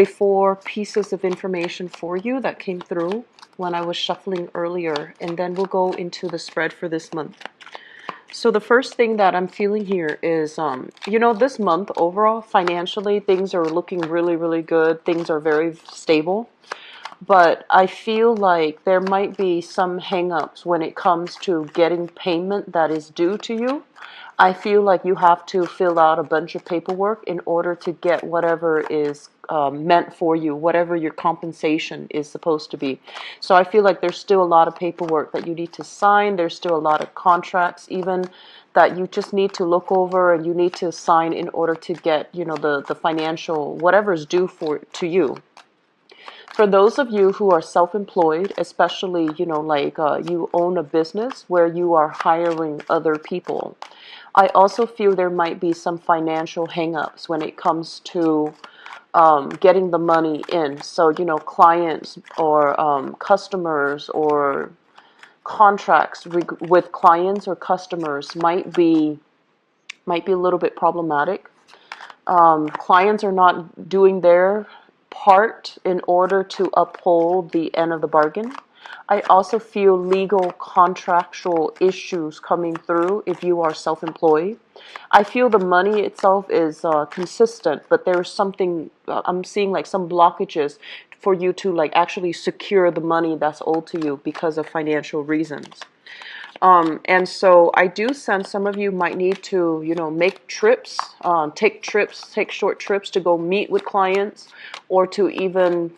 4 pieces of information for you that came through when I was shuffling earlier, and then we'll go into the spread for this month. So the first thing that I'm feeling here is, this month overall, financially, things are looking really, really good. Things are very stable. But I feel like there might be some hang-ups when it comes to getting payment that is due to you. I feel like you have to fill out a bunch of paperwork in order to get whatever is meant for you, whatever your compensation is supposed to be. So I feel like there's still a lot of paperwork that you need to sign. There's still a lot of contracts even that you just need to look over and you need to sign in order to get, the financial, whatever is due to you. For those of you who are self-employed, especially, you own a business where you are hiring other people, I also feel there might be some financial hang-ups when it comes to getting the money in. So, clients or customers or contracts with clients or customers might be a little bit problematic. Clients are not doing their part in order to uphold the end of the bargain. I also feel legal contractual issues coming through if you are self-employed. I feel the money itself is consistent, but there's something, I'm seeing like some blockages for you to like actually secure the money that's owed to you because of financial reasons. And so I do sense some of you might need to, make trips, take short trips to go meet with clients or to even,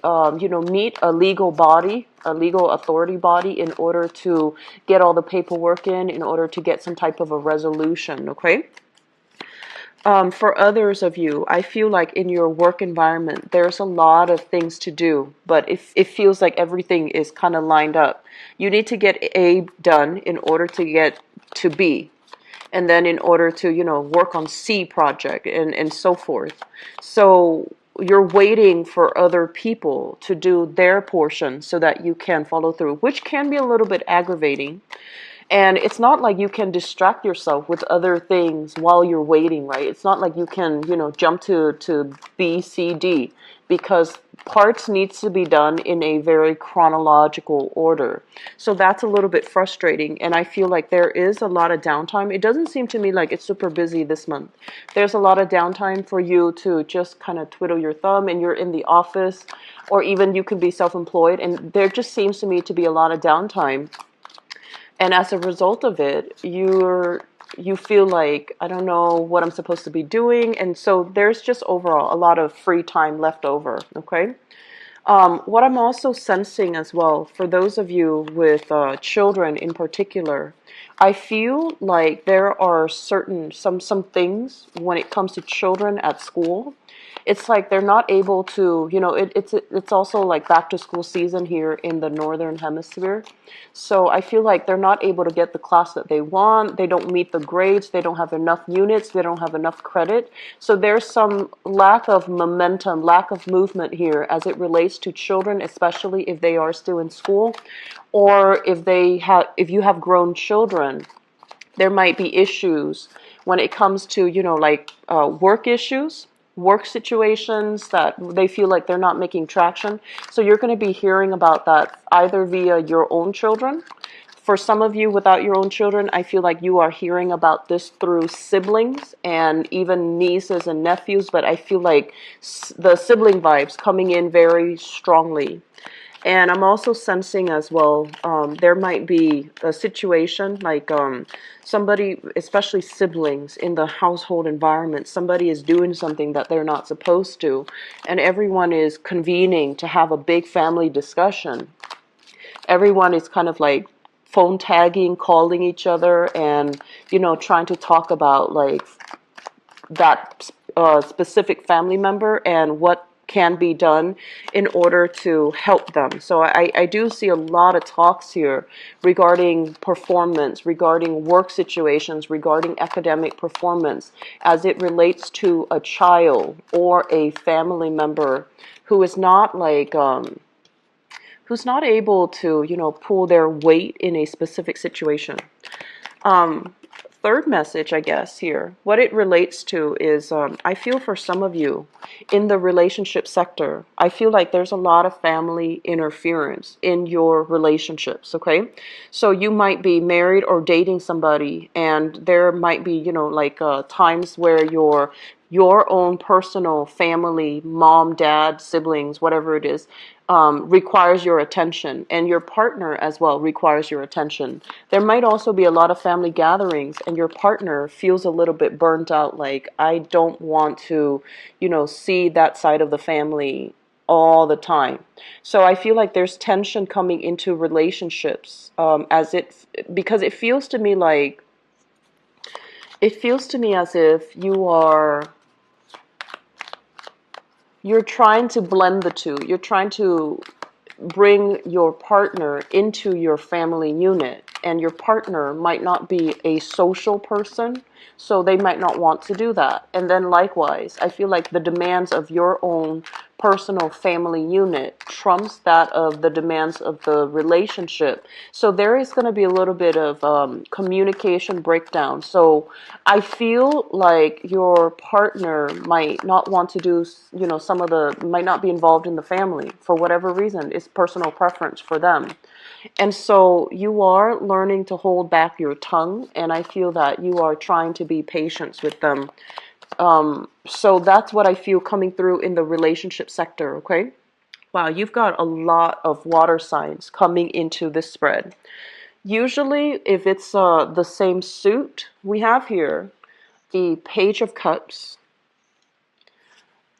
meet a legal body, a legal authority body in order to get all the paperwork in order to get some type of a resolution, okay? For others of you, I feel like in your work environment, there's a lot of things to do, but it feels like everything is kind of lined up. You need to get A done in order to get to B, and then in order to, work on C project and so forth. So you're waiting for other people to do their portion so that you can follow through, which can be a little bit aggravating. And it's not like you can distract yourself with other things while you're waiting, right? It's not like you can, jump to B, C, D, because parts needs to be done in a very chronological order. So that's a little bit frustrating, and I feel like there is a lot of downtime. It doesn't seem to me like it's super busy this month. There's a lot of downtime for you to just kind of twiddle your thumb, and you're in the office, or even you can be self-employed, and there just seems to me to be a lot of downtime. And as a result of it, you feel like, I don't know what I'm supposed to be doing. And so there's just overall a lot of free time left over, okay? What I'm also sensing as well, for those of you with children in particular, I feel like there are some things when it comes to children at school. It's like they're not able to, it's also like back to school season here in the northern hemisphere. So I feel like they're not able to get the class that they want. They don't meet the grades. They don't have enough units. They don't have enough credit. So there's some lack of momentum, lack of movement here as it relates to children, especially if they are still in school, or if you have grown children, there might be issues when it comes to, work issues, work situations that they feel like they're not making traction. So you're going to be hearing about that either via your own children. For some of you without your own children, I feel like you are hearing about this through siblings and even nieces and nephews, but I feel like the sibling vibes coming in very strongly. And I'm also sensing as well, there might be a situation like somebody, especially siblings in the household environment, somebody is doing something that they're not supposed to, and everyone is convening to have a big family discussion. Everyone is kind of like phone tagging, calling each other, and, trying to talk about like that specific family member and what can be done in order to help them. So I do see a lot of talks here regarding performance, regarding work situations, regarding academic performance as it relates to a child or a family member who is not like who's not able to, pull their weight in a specific situation. third message, I guess, here, what it relates to is I feel for some of you in the relationship sector, I feel like there's a lot of family interference in your relationships, okay? So you might be married or dating somebody, and there might be, you know, like times where your own personal family, mom, dad, siblings, whatever it is, requires your attention, and your partner as well requires your attention. There might also be a lot of family gatherings, and your partner feels a little bit burnt out, like, I don't want to, you know, see that side of the family all the time. So I feel like there's tension coming into relationships, because it feels to me as if you're trying to blend the two. You're trying to bring your partner into your family unit, and your partner might not be a social person, so they might not want to do that. And then likewise, I feel like the demands of your own personal family unit trumps that of the demands of the relationship. So there is going to be a little bit of communication breakdown. So I feel like your partner might not want to do, you know, might not be involved in the family for whatever reason. It's personal preference for them. And so you are learning to hold back your tongue, and I feel that you are trying to be patient with them. So that's what I feel coming through in the relationship sector, okay? Wow, you've got a lot of water signs coming into this spread. Usually, if it's the same suit, we have here the Page of Cups,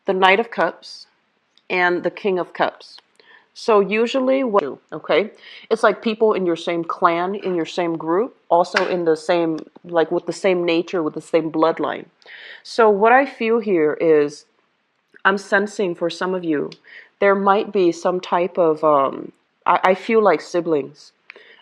the Knight of Cups, and the King of Cups. So usually what you do, okay? It's like people in your same clan, in your same group, also in the same, like with the same nature, with the same bloodline. So what I feel here is I'm sensing for some of you, there might be some type of, I feel like siblings.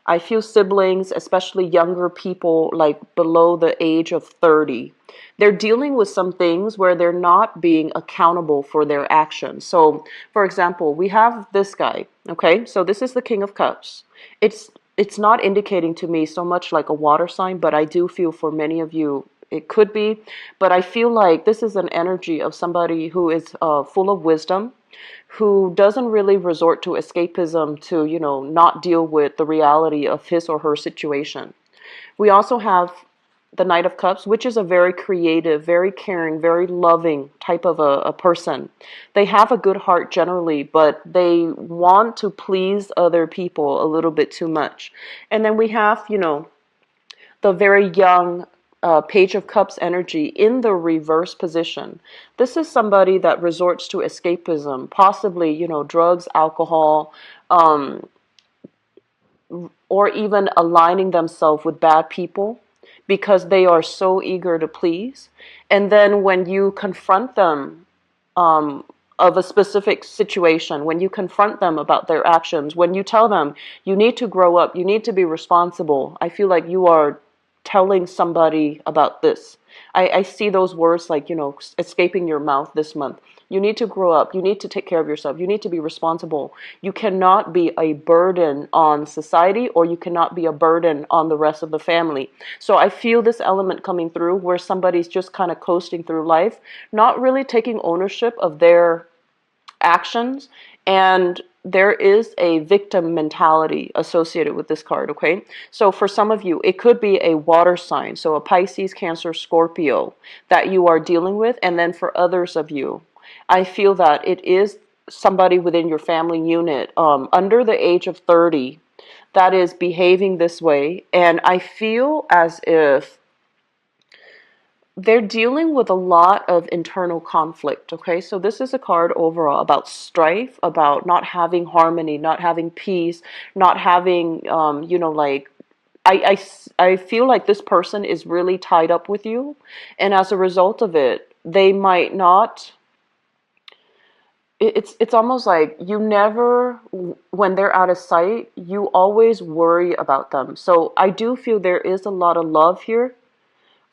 I feel siblings, especially younger people, like below the age of 30. They're dealing with some things where they're not being accountable for their actions. So, for example, we have this guy, okay? So this is the King of Cups. It's not indicating to me so much like a water sign, but I do feel for many of you it could be. But I feel like this is an energy of somebody who is full of wisdom, who doesn't really resort to escapism to, you know, not deal with the reality of his or her situation. We also have the Knight of Cups, which is a very creative, very caring, very loving type of a person. They have a good heart generally, but they want to please other people a little bit too much. And then we have, you know, the very young Page of Cups energy in the reverse position. This is somebody that resorts to escapism, possibly, you know, drugs, alcohol, or even aligning themselves with bad people because they are so eager to please. And then when you confront them of a specific situation, when you confront them about their actions, when you tell them you need to grow up, you need to be responsible, I feel like you are telling somebody about this. I see those words like, you know, escaping your mouth this month. You need to grow up. You need to take care of yourself. You need to be responsible. You cannot be a burden on society, or you cannot be a burden on the rest of the family. So I feel this element coming through where somebody's just kind of coasting through life, not really taking ownership of their actions, and there is a victim mentality associated with this card, okay? So for some of you, it could be a water sign, so a Pisces, Cancer, Scorpio that you are dealing with, and then for others of you, I feel that it is somebody within your family unit under the age of 30 that is behaving this way, and I feel as if they're dealing with a lot of internal conflict, okay? So this is a card overall about strife, about not having harmony, not having peace, not having, you know, like, I feel like this person is really tied up with you. And as a result of it, they might not, it's almost like you never, when they're out of sight, you always worry about them. So I do feel there is a lot of love here.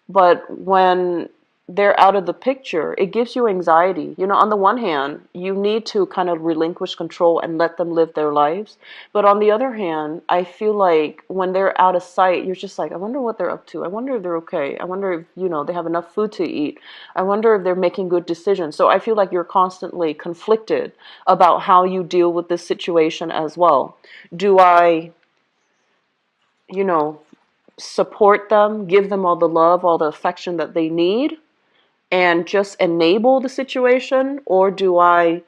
But when they're out of the picture, it gives you anxiety. You know, on the one hand, you need to kind of relinquish control and let them live their lives. But on the other hand, I feel like when they're out of sight, you're just like, I wonder what they're up to. I wonder if they're okay. I wonder if, you know, they have enough food to eat. I wonder if they're making good decisions. So I feel like you're constantly conflicted about how you deal with this situation as well. Do I, you know, support them, give them all the love, all the affection that they need, and just enable the situation? Or do I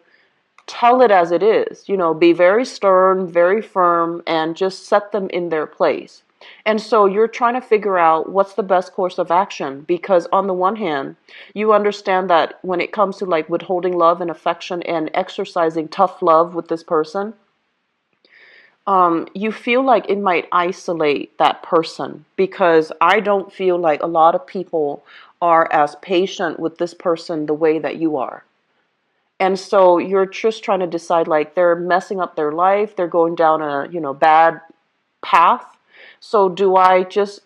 tell it as it is, you know, be very stern, very firm, and just set them in their place? And so you're trying to figure out what's the best course of action, because on the one hand, you understand that when it comes to like withholding love and affection and exercising tough love with this person, you feel like it might isolate that person, because I don't feel like a lot of people are as patient with this person the way that you are. And so you're just trying to decide, like, they're messing up their life, they're going down a, you know, bad path. So do I just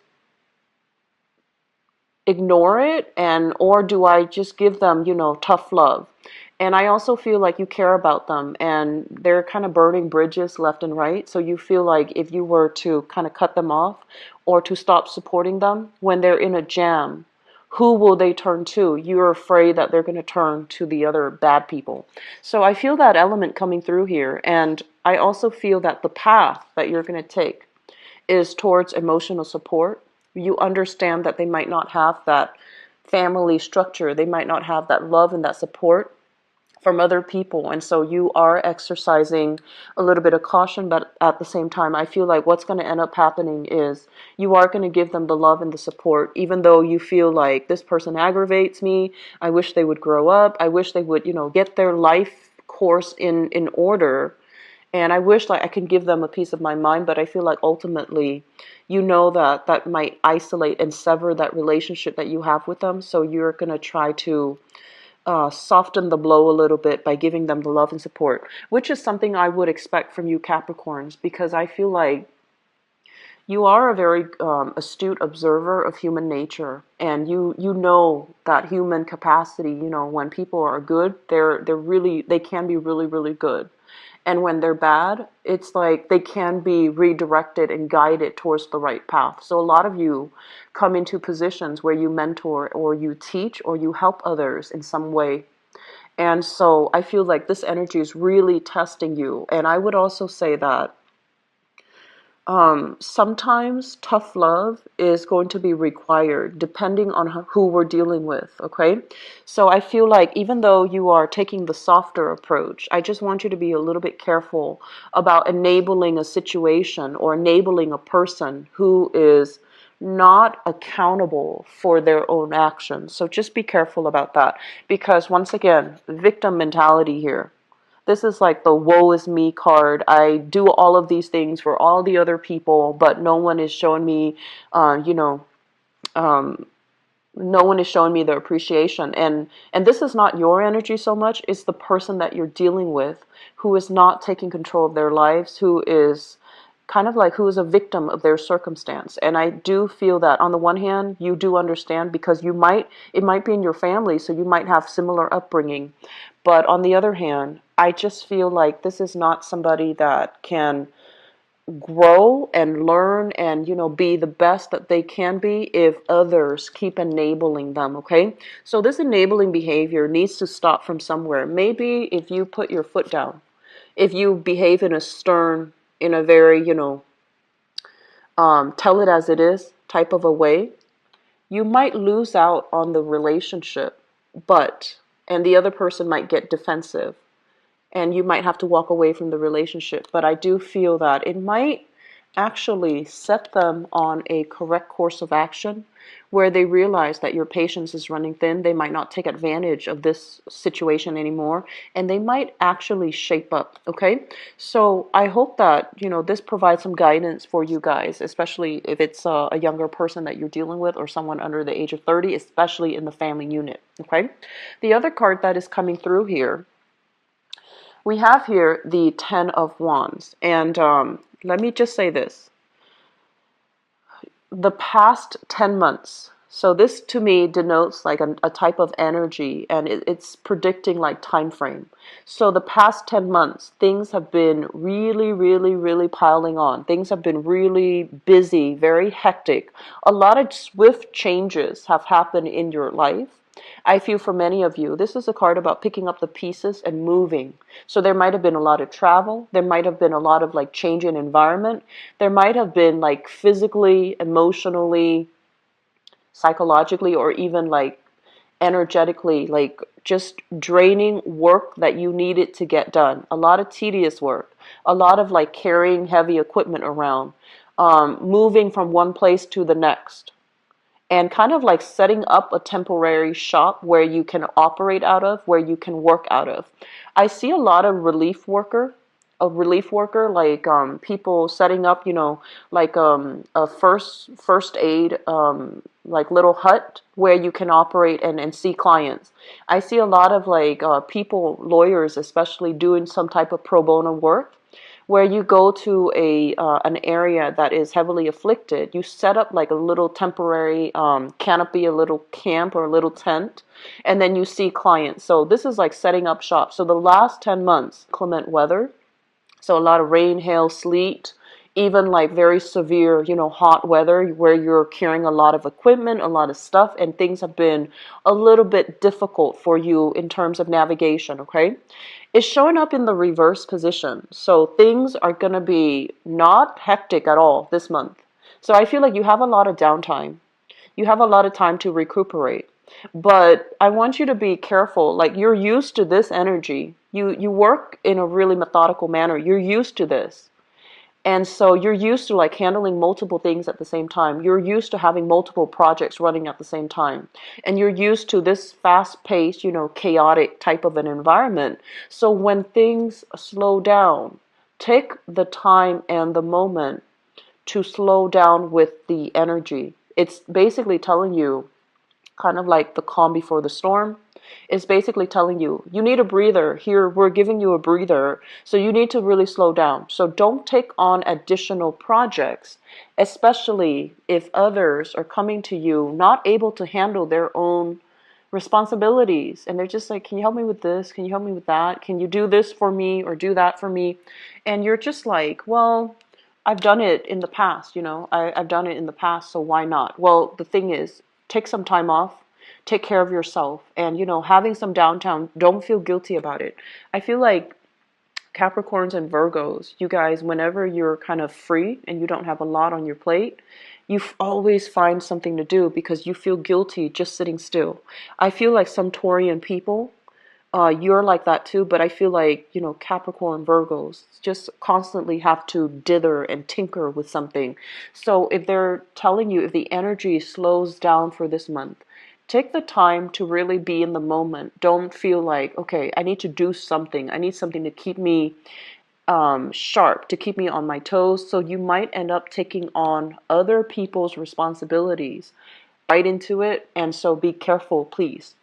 ignore it, and or do I just give them, you know, tough love? And I also feel like you care about them, and they're kind of burning bridges left and right. So you feel like if you were to kind of cut them off or to stop supporting them when they're in a jam, who will they turn to? You're afraid that they're going to turn to the other bad people. So I feel that element coming through here. And I also feel that the path that you're going to take is towards emotional support. You understand that they might not have that family structure, they might not have that love and that support from other people. And so you are exercising a little bit of caution, but at the same time, I feel like what's going to end up happening is you are going to give them the love and the support, even though you feel like this person aggravates me. I wish they would grow up. I wish they would, you know, get their life course in order. And I wish like I could give them a piece of my mind, but I feel like ultimately, you know, that that might isolate and sever that relationship that you have with them. So you're going to try to soften the blow a little bit by giving them the love and support, which is something I would expect from you Capricorns, because I feel like you are a very astute observer of human nature, and you know that human capacity. You know, when people are good, they can be really, really good. And when they're bad, it's like they can be redirected and guided towards the right path. So a lot of you come into positions where you mentor or you teach or you help others in some way. And so I feel like this energy is really testing you. And I would also say that sometimes tough love is going to be required depending on who we're dealing with, okay? So I feel like even though you are taking the softer approach, I just want you to be a little bit careful about enabling a situation or enabling a person who is not accountable for their own actions. So just be careful about that, because once again, victim mentality here. This is like the woe is me card. I do all of these things for all the other people, but no one is showing me, you know, um, no one is showing me the appreciation. And this is not your energy so much. It's the person that you're dealing with who is not taking control of their lives, who is kind of like who is a victim of their circumstance. And I do feel that on the one hand, you do understand, because it might be in your family, so you might have similar upbringing. But on the other hand, I just feel like this is not somebody that can grow and learn and, you know, be the best that they can be if others keep enabling them, okay? So this enabling behavior needs to stop from somewhere. Maybe if you put your foot down, if you behave in a stern, in a very, you know, tell it as it is type of a way, you might lose out on the relationship, and the other person might get defensive, and you might have to walk away from the relationship. But I do feel that it might actually set them on a correct course of action where they realize that your patience is running thin. They might not take advantage of this situation anymore, and they might actually shape up, okay? So I hope that, you know, this provides some guidance for you guys, especially if it's a younger person that you're dealing with or someone under the age of 30, especially in the family unit, okay? The other card that is coming through here, we have here the Ten of Wands. And let me just say this. The past 10 months So this to me denotes like a type of energy, and it's predicting like time frame. So the past 10 months, things have been really, really, really piling on. Things have been really busy, very hectic. A lot of swift changes have happened in your life. I feel for many of you, this is a card about picking up the pieces and moving. So there might have been a lot of travel. There might have been a lot of like change in environment. There might have been like physically, emotionally, psychologically, or even like energetically, like just draining work that you needed to get done. A lot of tedious work, a lot of like carrying heavy equipment around, moving from one place to the next, and kind of like setting up a temporary shop where you can operate out of, where you can work out of. I see a lot of relief worker, like people setting up, like a first aid, like little hut where you can operate and see clients. I see a lot of like people, lawyers especially, doing some type of pro bono work where you go to a an area that is heavily afflicted. You set up like a little temporary canopy, a little camp or a little tent, and then you see clients. So this is like setting up shop. So the last 10 months, inclement weather, so a lot of rain, hail, sleet, even like very severe, hot weather where you're carrying a lot of equipment, a lot of stuff, and things have been a little bit difficult for you in terms of navigation, okay? It's showing up in the reverse position. So things are going to be not hectic at all this month. So I feel like you have a lot of downtime. You have a lot of time to recuperate. But I want you to be careful. Like, you're used to this energy. You work in a really methodical manner. You're used to this. And so you're used to like handling multiple things at the same time. You're used to having multiple projects running at the same time. And you're used to this fast-paced, chaotic type of an environment. So when things slow down, take the time and the moment to slow down with the energy. It's basically telling you, kind of like the calm before the storm. It's basically telling you, you need a breather. Here, we're giving you a breather. So you need to really slow down. So don't take on additional projects, especially if others are coming to you not able to handle their own responsibilities. And they're just like, can you help me with this? Can you help me with that? Can you do this for me or do that for me? And you're just like, well, I've done it in the past, I've done it in the past, so why not? Well, the thing is, take some time off, take care of yourself, and, having some downtime, don't feel guilty about it. I feel like Capricorns and Virgos, you guys, whenever you're kind of free and you don't have a lot on your plate, you always find something to do because you feel guilty just sitting still. I feel like some Taurian people, you're like that too, but I feel like, Capricorn, Virgos just constantly have to dither and tinker with something. So if they're telling you, if the energy slows down for this month, take the time to really be in the moment. Don't feel like, okay, I need to do something. I need something to keep me sharp, to keep me on my toes. So you might end up taking on other people's responsibilities right into it. And so be careful, please.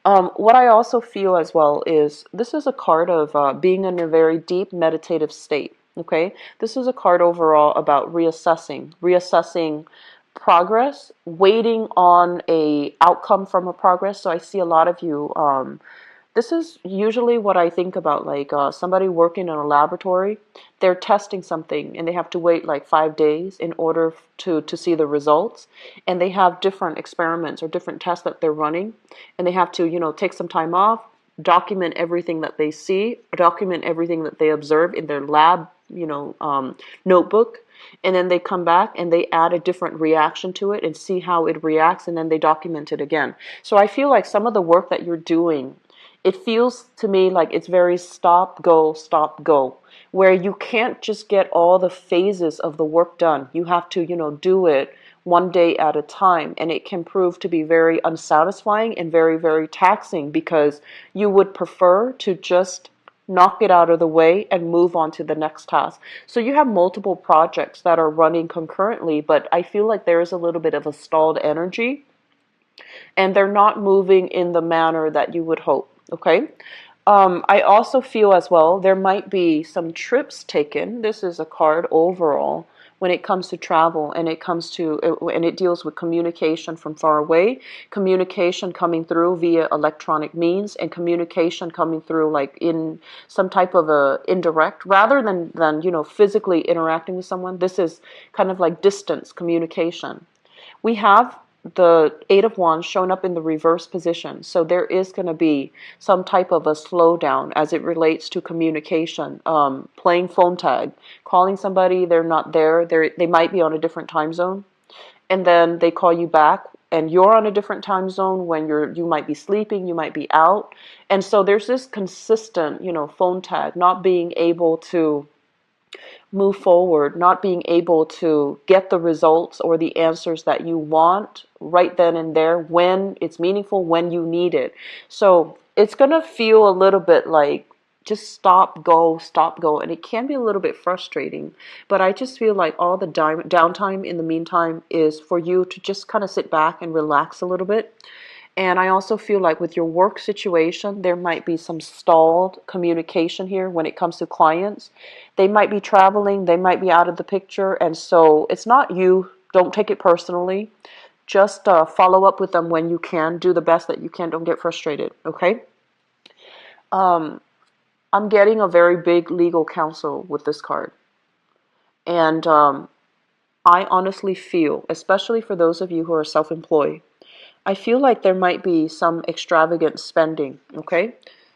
What I also feel as well is this is a card of being in a very deep meditative state. Okay, this is a card overall about reassessing progress, waiting on a outcome from a progress. So I see a lot of you. This is usually what I think about, like somebody working in a laboratory. They're testing something and they have to wait like 5 days in order to see the results. And they have different experiments or different tests that they're running. And they have to, take some time off, document everything that they see, document everything that they observe in their lab, notebook. And then they come back and they add a different reaction to it and see how it reacts. And then they document it again. So I feel like some of the work that you're doing, it feels to me like it's very stop, go, where you can't just get all the phases of the work done. You have to, do it one day at a time. And it can prove to be very unsatisfying and very, very taxing because you would prefer to just knock it out of the way and move on to the next task. So you have multiple projects that are running concurrently, but I feel like there is a little bit of a stalled energy and they're not moving in the manner that you would hope. Okay. I also feel as well there might be some trips taken. This is a card overall when it comes to travel, and it deals with communication from far away, communication coming through via electronic means, and communication coming through like in some type of a indirect, rather than physically interacting with someone. This is kind of like distance communication. We have the Eight of Wands showing up in the reverse position. So there is going to be some type of a slowdown as it relates to communication, playing phone tag, calling somebody, they're not there, they might be on a different time zone, and then they call you back and you're on a different time zone when you might be sleeping, you might be out. And so there's this consistent, phone tag, not being able to move forward, not being able to get the results or the answers that you want right then and there when it's meaningful, when you need it. So it's going to feel a little bit like just stop, go, stop, go. And it can be a little bit frustrating, but I just feel like all the downtime in the meantime is for you to just kind of sit back and relax a little bit. And I also feel like with your work situation, there might be some stalled communication here when it comes to clients. They might be traveling, they might be out of the picture, and so it's not you. Don't take it personally. Just follow up with them when you can. Do the best that you can. Don't get frustrated, okay? I'm getting a very big legal counsel with this card. And I honestly feel, especially for those of you who are self-employed, I feel like there might be some extravagant spending, okay?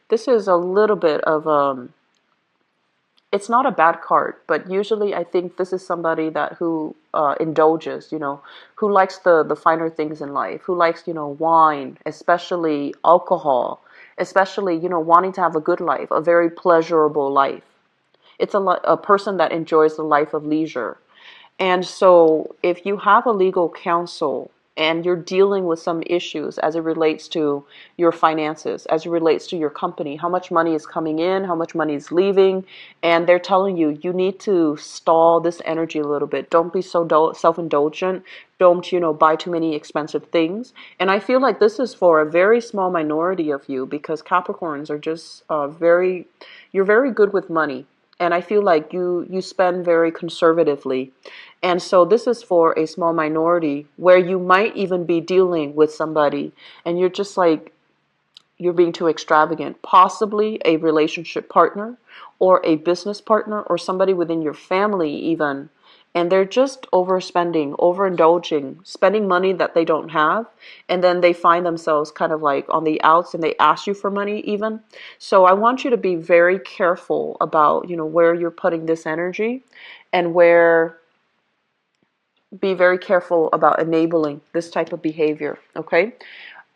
This is a little bit of, it's not a bad card, but usually I think this is somebody who indulges, who likes the finer things in life, who likes, wine, especially alcohol, especially, wanting to have a good life, a very pleasurable life. It's a person that enjoys the life of leisure. And so if you have a legal counsel, and you're dealing with some issues as it relates to your finances, as it relates to your company, how much money is coming in, how much money is leaving, and they're telling you, you need to stall this energy a little bit. Don't be so self-indulgent. Don't, buy too many expensive things. And I feel like this is for a very small minority of you, because Capricorns are just you're very good with money. And I feel like you spend very conservatively. And so this is for a small minority where you might even be dealing with somebody and you're just like, you're being too extravagant. Possibly a relationship partner or a business partner or somebody within your family even. And they're just overspending, overindulging, spending money that they don't have. And then they find themselves kind of like on the outs and they ask you for money even. So I want you to be very careful about, where you're putting this energy and be very careful about enabling this type of behavior, okay?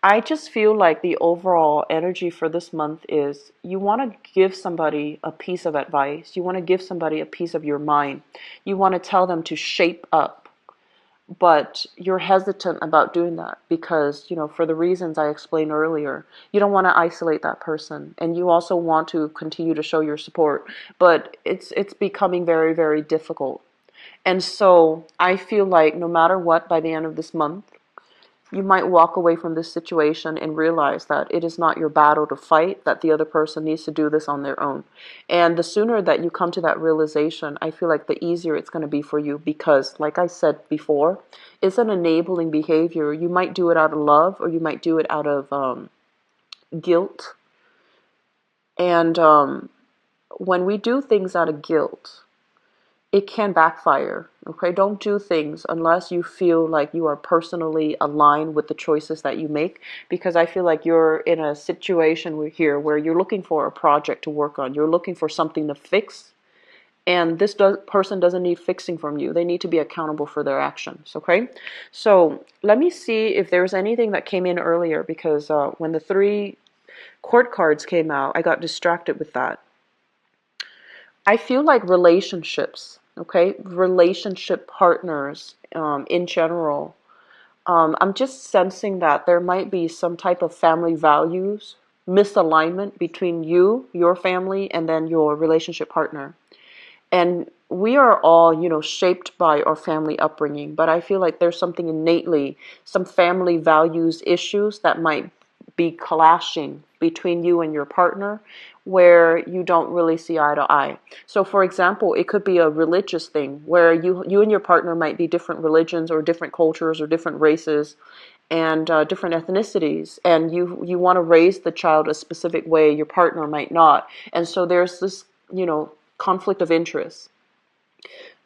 I just feel like the overall energy for this month is you want to give somebody a piece of advice. You want to give somebody a piece of your mind. You want to tell them to shape up. But you're hesitant about doing that because, for the reasons I explained earlier, you don't want to isolate that person. And you also want to continue to show your support. But it's becoming very, very difficult. And so I feel like no matter what, by the end of this month, you might walk away from this situation and realize that it is not your battle to fight, that the other person needs to do this on their own. And the sooner that you come to that realization, I feel like the easier it's going to be for you because, like I said before, it's an enabling behavior. You might do it out of love or you might do it out of guilt. And when we do things out of guilt, it can backfire, okay? Don't do things unless you feel like you are personally aligned with the choices that you make, because I feel like you're in a situation here where you're looking for a project to work on. You're looking for something to fix, and this person doesn't need fixing from you. They need to be accountable for their actions, okay? So let me see if there's anything that came in earlier, because when the 3 court cards came out, I got distracted with that. I feel like relationships, okay, relationship partners in general, I'm just sensing that there might be some type of family values misalignment between you, your family, and then your relationship partner. And we are all, shaped by our family upbringing, but I feel like there's something innately, some family values issues that might be clashing between you and your partner, where you don't really see eye to eye. So for example, it could be a religious thing where you and your partner might be different religions or different cultures or different races and different ethnicities, and you want to raise the child a specific way, your partner might not. And so there's this, conflict of interest.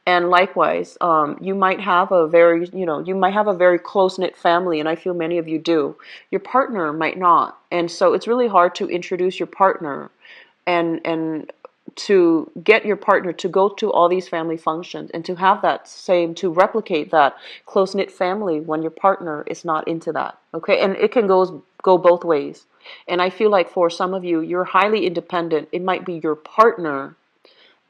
And likewise, you might have a very, you might have a very close-knit family, and I feel many of you do. Your partner might not. And so it's really hard to introduce your partner and to get your partner to go to all these family functions and to have that same, to replicate that close-knit family when your partner is not into that. Okay? And it can go both ways. And I feel like for some of you, you're highly independent. It might be your partner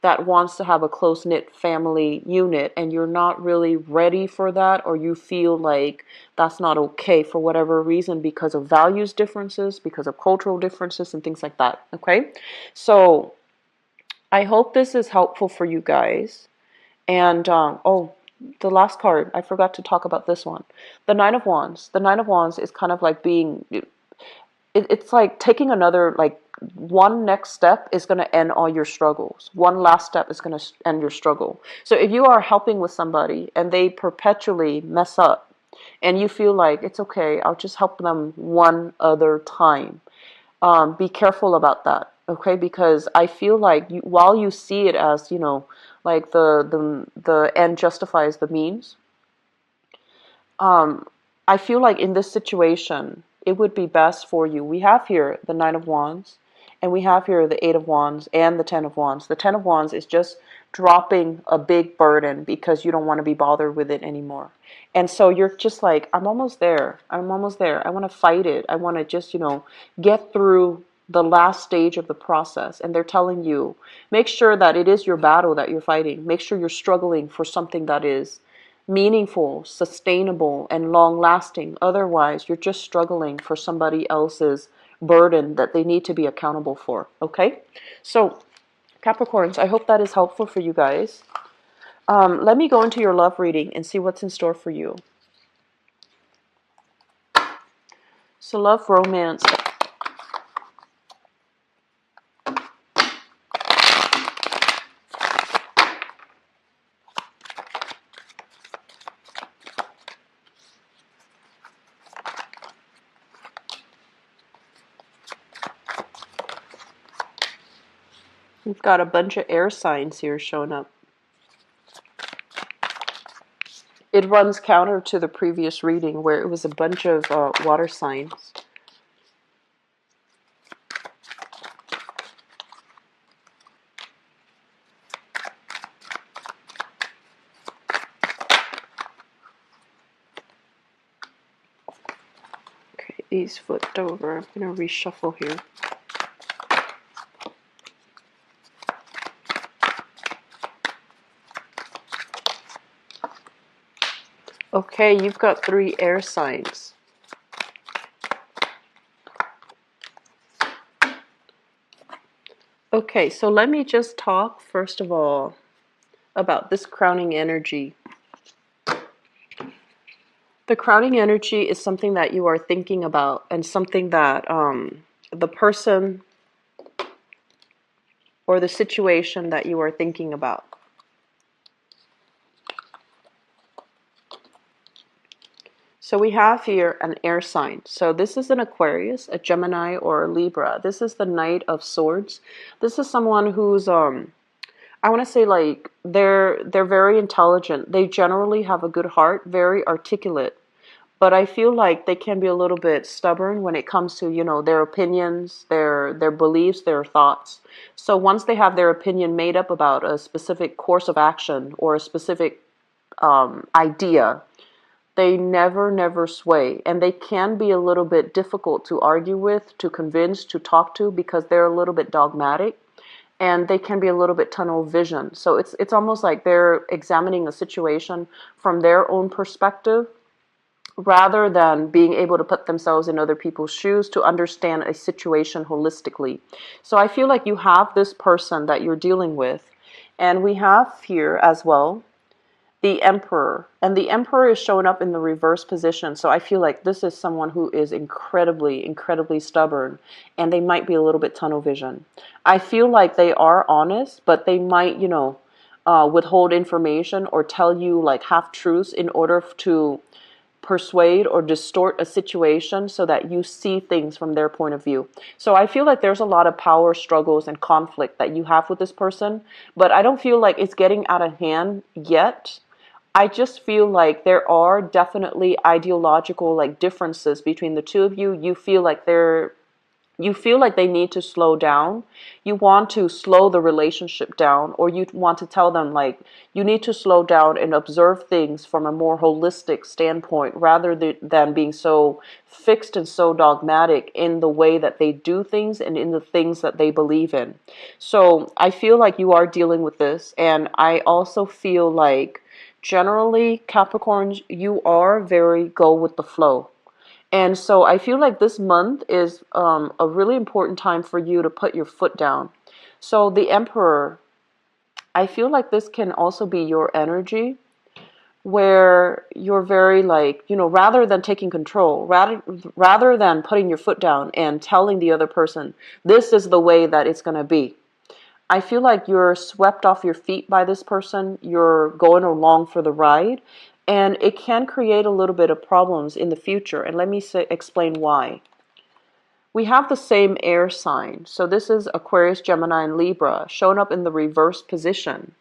that wants to have a close-knit family unit and you're not really ready for that, or you feel like that's not okay for whatever reason because of values differences, because of cultural differences and things like that. Okay? So I hope this is helpful for you guys. And oh, the last card, I forgot to talk about this one. The Nine of Wands. The Nine of Wands is kind of like being, it's like taking another, like one next step is going to end all your struggles. One last step is going to end your struggle. So if you are helping with somebody and they perpetually mess up and you feel like it's okay, I'll just help them one other time. Be careful about that, okay? Because I feel like while you see it as, like the end justifies the means, I feel like in this situation, it would be best for you. We have here the Nine of Wands, and we have here the Eight of Wands and the Ten of Wands. The Ten of Wands is just dropping a big burden because you don't want to be bothered with it anymore. And so you're just like, I'm almost there. I'm almost there. I want to fight it. I want to just, get through the last stage of the process. And they're telling you, make sure that it is your battle that you're fighting. Make sure you're struggling for something that is meaningful, sustainable, and long-lasting. Otherwise, you're just struggling for somebody else's burden that they need to be accountable for. Okay? So, Capricorns, I hope that is helpful for you guys. Let me go into your love reading and see what's in store for you. So, love, romance. We've got a bunch of air signs here showing up. It runs counter to the previous reading where it was a bunch of water signs. Okay, these flipped over. I'm going to reshuffle here. Okay, you've got 3 air signs. Okay, so let me just talk first of all about this crowning energy. The crowning energy is something that you are thinking about and something that the person or the situation that you are thinking about. So we have here an air sign. So this is an Aquarius, a Gemini, or a Libra. This is the Knight of Swords. This is someone who's, I want to say, like, they're very intelligent. They generally have a good heart, very articulate. But I feel like they can be a little bit stubborn when it comes to, their opinions, their beliefs, their thoughts. So once they have their opinion made up about a specific course of action or a specific idea, they never sway, and they can be a little bit difficult to argue with, to convince, to talk to, because they're a little bit dogmatic, and they can be a little bit tunnel vision. So it's almost like they're examining a situation from their own perspective, rather than being able to put themselves in other people's shoes to understand a situation holistically. So I feel like you have this person that you're dealing with, and we have here as well the Emperor. And the Emperor is showing up in the reverse position. So I feel like this is someone who is incredibly, incredibly stubborn. And they might be a little bit tunnel vision. I feel like they are honest, but they might, withhold information or tell you like half truths in order to persuade or distort a situation so that you see things from their point of view. So I feel like there's a lot of power struggles and conflict that you have with this person, but I don't feel like it's getting out of hand yet. I just feel like there are definitely ideological like differences between the two of you. You feel like they need to slow down. You want to slow the relationship down, or you want to tell them like you need to slow down and observe things from a more holistic standpoint rather than being so fixed and so dogmatic in the way that they do things and in the things that they believe in. So I feel like you are dealing with this, and I also feel like generally Capricorns, you are very go with the flow. And so I feel like this month is a really important time for you to put your foot down. So the Emperor, I feel like this can also be your energy where you're very like, rather than taking control, rather than putting your foot down and telling the other person, this is the way that it's going to be. I feel like you're swept off your feet by this person. You're going along for the ride. And it can create a little bit of problems in the future. And let me explain why. We have the same air sign. So this is Aquarius, Gemini, and Libra shown up in the reverse position,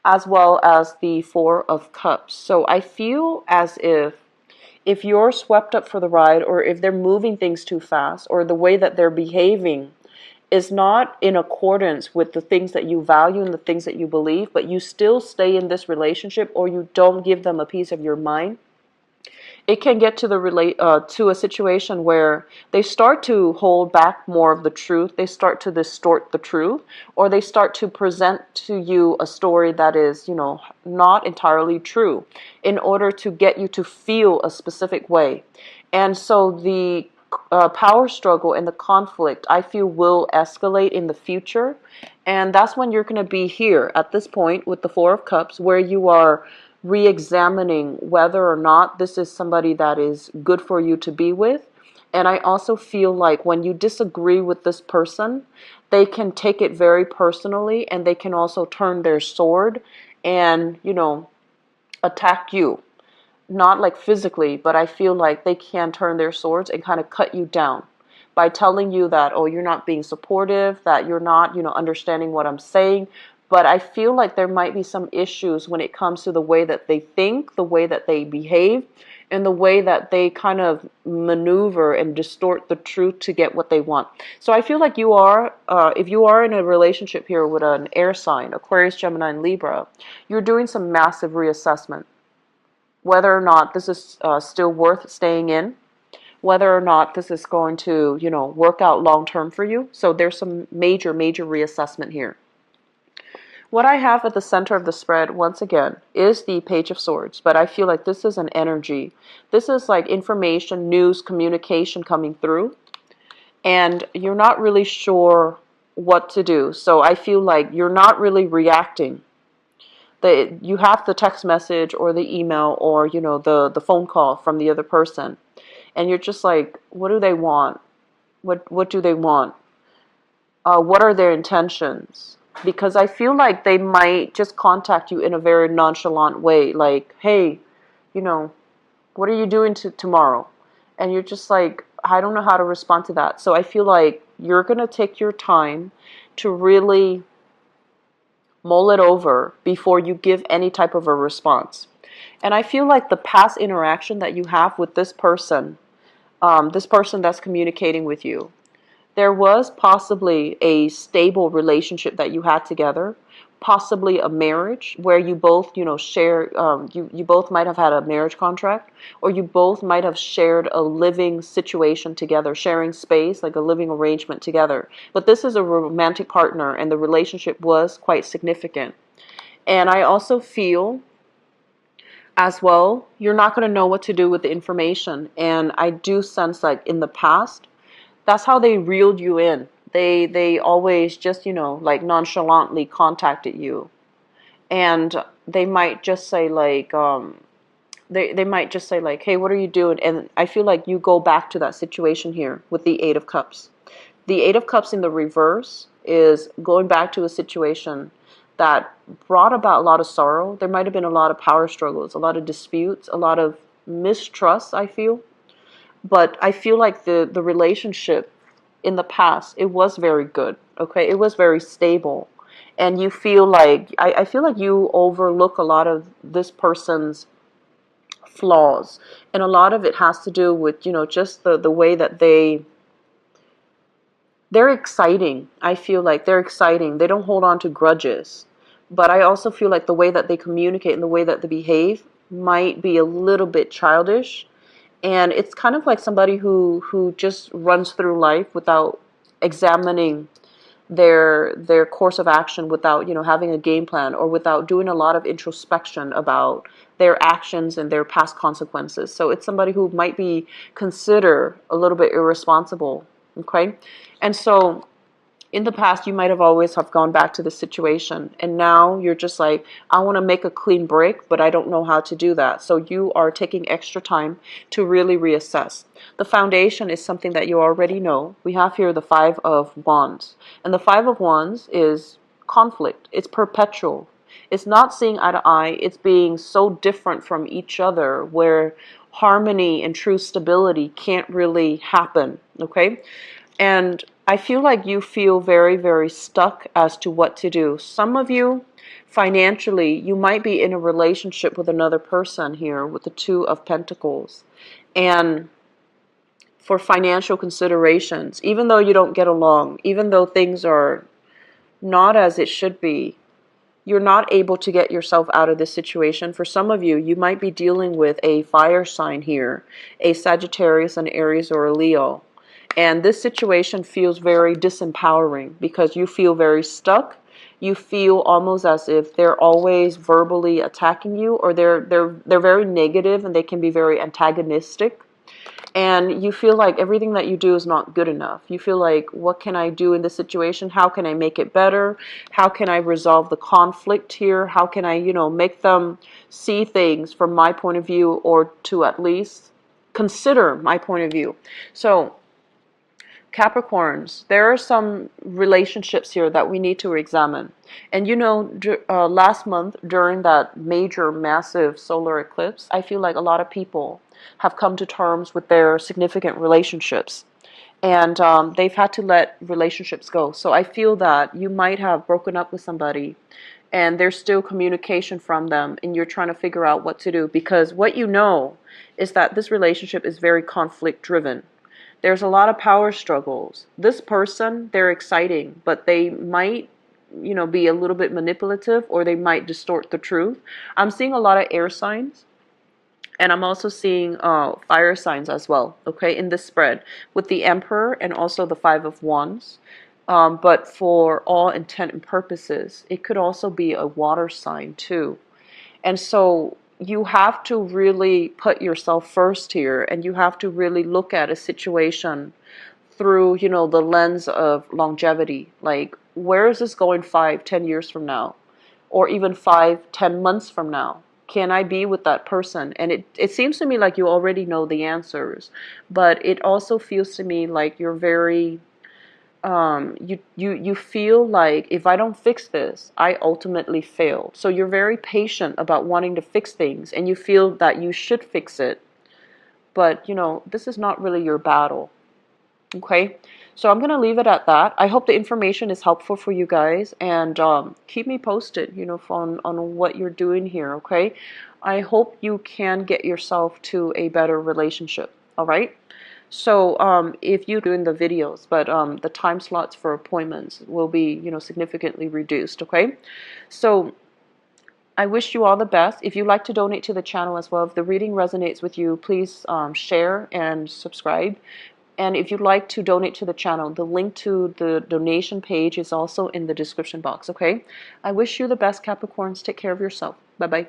as well as the Four of Cups. So I feel as if you're swept up for the ride, or if they're moving things too fast, or the way that they're behaving is not in accordance with the things that you value and the things that you believe, but you still stay in this relationship, or you don't give them a piece of your mind, it can get to to a situation where they start to hold back more of the truth. They start to distort the truth, or they start to present to you a story that is, not entirely true in order to get you to feel a specific way. And so the power struggle and the conflict, I feel, will escalate in the future. And that's when you're going to be here at this point with the Four of Cups, where you are re-examining whether or not this is somebody that is good for you to be with. And I also feel like when you disagree with this person, they can take it very personally, and they can also turn their sword and, attack you. Not like physically, but I feel like they can turn their swords and kind of cut you down by telling you that, oh, you're not being supportive, that you're not, understanding what I'm saying. But I feel like there might be some issues when it comes to the way that they think, the way that they behave, and the way that they kind of maneuver and distort the truth to get what they want. So I feel like you are, if you are in a relationship here with an air sign, Aquarius, Gemini, and Libra, you're doing some massive reassessment. Whether or not this is still worth staying in, whether or not this is going to, work out long term for you. So there's some major, major reassessment here. What I have at the center of the spread, once again, is the Page of Swords. But I feel like this is an energy. This is like information, news, communication coming through. And you're not really sure what to do. So I feel like you're not really reacting. You have the text message or the email or, the phone call from the other person. And you're just like, what do they want? What do they want? What are their intentions? Because I feel like they might just contact you in a very nonchalant way. Like, hey, what are you doing tomorrow? And you're just like, I don't know how to respond to that. So I feel like you're going to take your time to really mull it over before you give any type of a response. And I feel like the past interaction that you have with this person that's communicating with you, there was possibly a stable relationship that you had together, possibly a marriage where you both, share, you both might have had a marriage contract, or you both might have shared a living situation together, sharing space, like a living arrangement together. But this is a romantic partner, and the relationship was quite significant. And I also feel as well, you're not going to know what to do with the information. And I do sense like in the past, that's how they reeled you in. They always just, like nonchalantly contacted you. And they might just say like, they might just say like, hey, what are you doing? And I feel like you go back to that situation here with the Eight of Cups. The Eight of Cups in the reverse is going back to a situation that brought about a lot of sorrow. There might have been a lot of power struggles, a lot of disputes, a lot of mistrust, I feel. But I feel like the relationship in the past, it was very good, okay? It was very stable. And you feel like, I feel like you overlook a lot of this person's flaws. And a lot of it has to do with, just the way that they're exciting. I feel like they're exciting. They don't hold on to grudges. But I also feel like the way that they communicate and the way that they behave might be a little bit childish. And it's kind of like somebody who just runs through life without examining their course of action, without having a game plan, or without doing a lot of introspection about their actions and their past consequences. So it's somebody who might be considered a little bit irresponsible. Okay. And so in the past, you might have always have gone back to the situation, and now you're just like, I want to make a clean break, but I don't know how to do that. So you are taking extra time to really reassess. The foundation is something that you already know. We have here the Five of Wands, and the Five of Wands is conflict. It's perpetual. It's not seeing eye to eye. It's being so different from each other where harmony and true stability can't really happen. Okay. And I feel like you feel very, very stuck as to what to do. Some of you, financially, you might be in a relationship with another person here with the Two of Pentacles. And for financial considerations, even though you don't get along, even though things are not as it should be, you're not able to get yourself out of this situation. For some of you, you might be dealing with a fire sign here, a Sagittarius, an Aries, or a Leo. And this situation feels very disempowering because you feel very stuck. You feel almost as if they're always verbally attacking you, or they're very negative and they can be very antagonistic. And you feel like everything that you do is not good enough. You feel like, what can I do in this situation? How can I make it better? How can I resolve the conflict here? How can I, make them see things from my point of view, or to at least consider my point of view? So Capricorns, there are some relationships here that we need to examine. And last month during that major, massive solar eclipse, I feel like a lot of people have come to terms with their significant relationships. And they've had to let relationships go. So I feel that you might have broken up with somebody and there's still communication from them, and you're trying to figure out what to do. Because what you know is that this relationship is very conflict driven. There's a lot of power struggles. This person, they're exciting, but they might, be a little bit manipulative, or they might distort the truth. I'm seeing a lot of air signs, and I'm also seeing fire signs as well, okay, in this spread, with the Emperor and also the Five of Wands. But for all intent and purposes, it could also be a water sign too. And so you have to really put yourself first here, and you have to really look at a situation through, the lens of longevity. Like, where is this going 5-10 years from now? Or even 5-10 months from now? Can I be with that person? And it seems to me like you already know the answers, but it also feels to me like you're very you feel like, if I don't fix this, I ultimately fail. So you're very patient about wanting to fix things, and you feel that you should fix it. But, this is not really your battle. Okay? So I'm going to leave it at that. I hope the information is helpful for you guys, and keep me posted, on what you're doing here, okay? I hope you can get yourself to a better relationship, all right? So if you're doing the videos, but the time slots for appointments will be, significantly reduced, okay? So I wish you all the best. If you'd like to donate to the channel as well, if the reading resonates with you, please share and subscribe. And if you'd like to donate to the channel, the link to the donation page is also in the description box, okay? I wish you the best, Capricorns. Take care of yourself. Bye-bye.